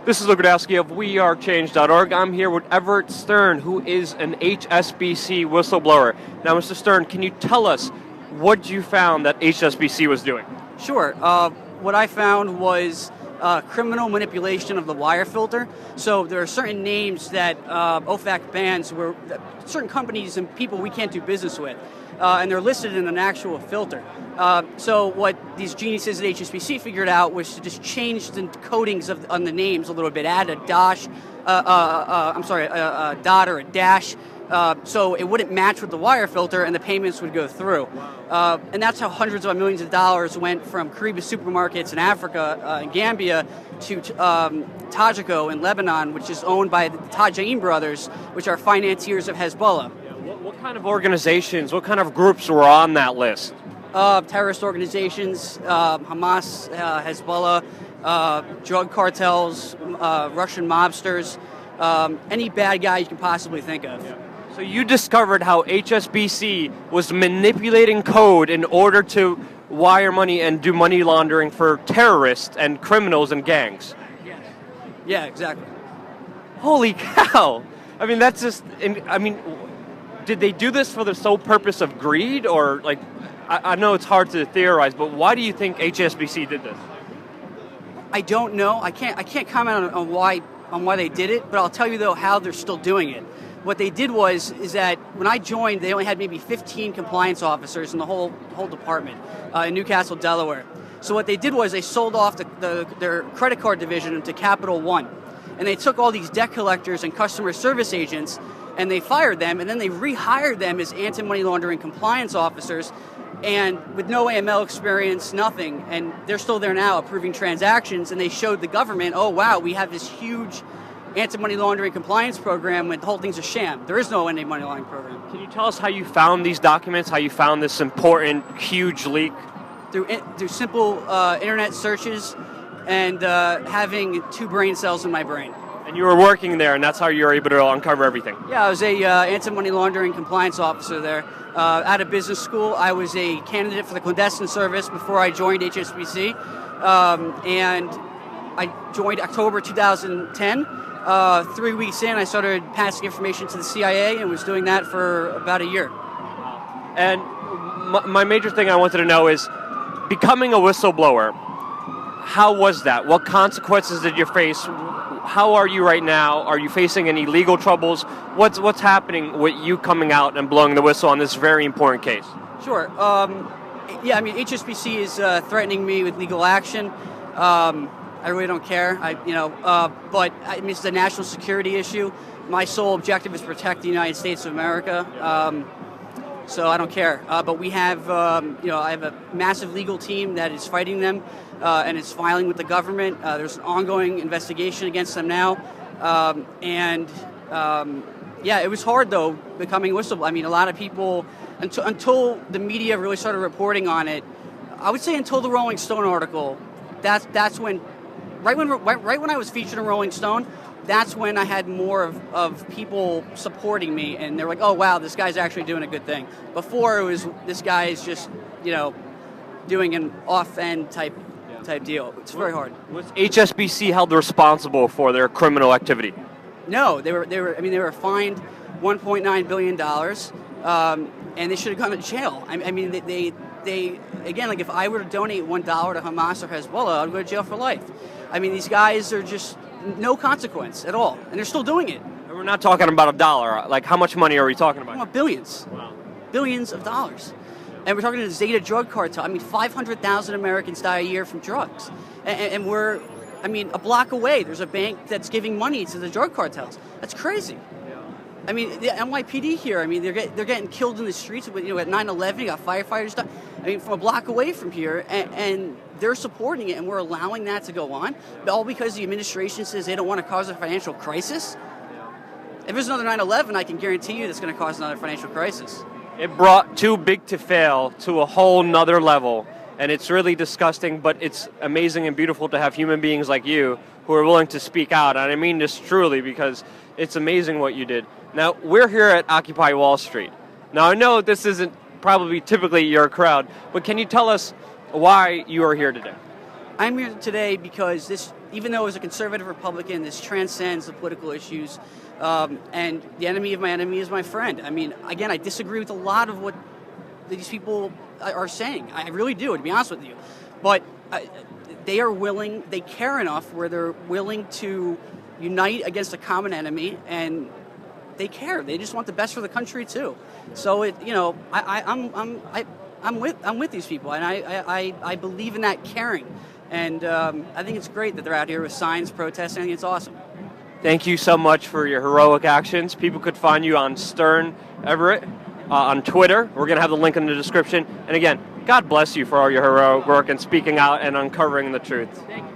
This is Rudkowski of WeAreChange.org. I'm here with Everett Stern, who is an HSBC whistleblower. Now, Mr. Stern, can you tell us what you found that HSBC was doing? Sure. What I found was criminal manipulation of the wire filter. So there are certain names that OFAC bans where certain companies and people we can't do business with, and they're listed in an actual filter. So what these geniuses at HSBC figured out was to just change the codings on the names a little bit, add a dot or a dash, so it wouldn't match with the wire filter and the payments would go through. And that's how hundreds of millions of dollars went from Kariba supermarkets in Africa and Gambia to Tajiko in Lebanon, which is owned by the Tajain brothers, which are financiers of Hezbollah. What kind of organizations, what kind of groups were on that list? Terrorist organizations, Hamas, Hezbollah, drug cartels, Russian mobsters, any bad guy you can possibly think of. Yeah. So you discovered how HSBC was manipulating code in order to wire money and do money laundering for terrorists and criminals and gangs. Yes. Yeah, exactly. Holy cow! I mean, that's just, did they do this for the sole purpose of greed, or like, I know it's hard to theorize, but why do you think HSBC did this? I don't know. I can't comment on why they did it, but I'll tell you though how they're still doing it. What they did is that when I joined, they only had maybe 15 compliance officers in the whole department in Newcastle, Delaware. So what they did was they sold off their credit card division to Capital One, and they took all these debt collectors and customer service agents, and they fired them, and then they rehired them as anti-money laundering compliance officers, and with no AML experience, nothing, and they're still there now approving transactions, and they showed the government, oh wow, we have this huge anti-money laundering compliance program when the whole thing's a sham. There is no anti-money laundering program. Can you tell us how you found these documents, how you found this important, huge leak? Through simple internet searches and having 2 brain cells in my brain. And you were working there, and that's how you were able to uncover everything? Yeah, I was a anti-money laundering compliance officer there. Out of business school, I was a candidate for the clandestine service before I joined HSBC, and I joined October 2010. 3 weeks in, I started passing information to the CIA and was doing that for about a year. And my major thing I wanted to know is, becoming a whistleblower, how was that? What consequences did you face? How are you right now? Are you facing any legal troubles? What's happening with you coming out and blowing the whistle on this very important case? Sure. HSBC is threatening me with legal action. I really don't care. But it's a national security issue. My sole objective is to protect the United States of America. So I don't care. But we have, I have a massive legal team that is fighting them. And it's filing with the government. There's an ongoing investigation against them now. It was hard, though, becoming a whistleblower. A lot of people, until the media really started reporting on it, I would say until the Rolling Stone article, that's when, right when I was featured in Rolling Stone, that's when I had more of people supporting me, and they're like, oh, wow, this guy's actually doing a good thing. Before, it was, this guy is just, doing an off-end type deal. It's very hard. Was HSBC held responsible for their criminal activity? No, they were fined $1.9 billion, and they should have gone to jail. They again, like if I were to donate $1 to Hamas or Hezbollah, I'd go to jail for life. These guys are just no consequence at all, and they're still doing it. And we're not talking about $1. Like, how much money are we talking about? Billions. Wow. Billions of dollars. And we're talking to the Zeta drug cartel. 500,000 Americans die a year from drugs. And we're, a block away, there's a bank that's giving money to the drug cartels. That's crazy. Yeah. The NYPD here, they're getting killed in the streets. At 9/11, you got firefighters dying. From a block away from here, and they're supporting it, and we're allowing that to go on, all because the administration says they don't want to cause a financial crisis. Yeah. If there's another 9/11, I can guarantee you that's going to cause another financial crisis. It brought too big to fail to a whole nother level, and it's really disgusting, but it's amazing and beautiful to have human beings like you who are willing to speak out, and I mean this truly because it's amazing what you did. Now, we're here at Occupy Wall Street. Now, I know this isn't probably typically your crowd, but can you tell us why you are here today? I'm here today because this even though as a conservative Republican, this transcends the political issues, and the enemy of my enemy is my friend. I mean, again, I disagree with a lot of what these people are saying. I really do, to be honest with you. But they are willing, they care enough where they're willing to unite against a common enemy, and they care. They just want the best for the country too. So I'm with these people, and I believe in that caring, and I think it's great that they're out here with signs protesting. I think it's awesome. Thank you so much for your heroic actions. People could find you on Stern Everett on Twitter. We're going to have the link in the description. And again, God bless you for all your heroic work and speaking out and uncovering the truth. Thank you.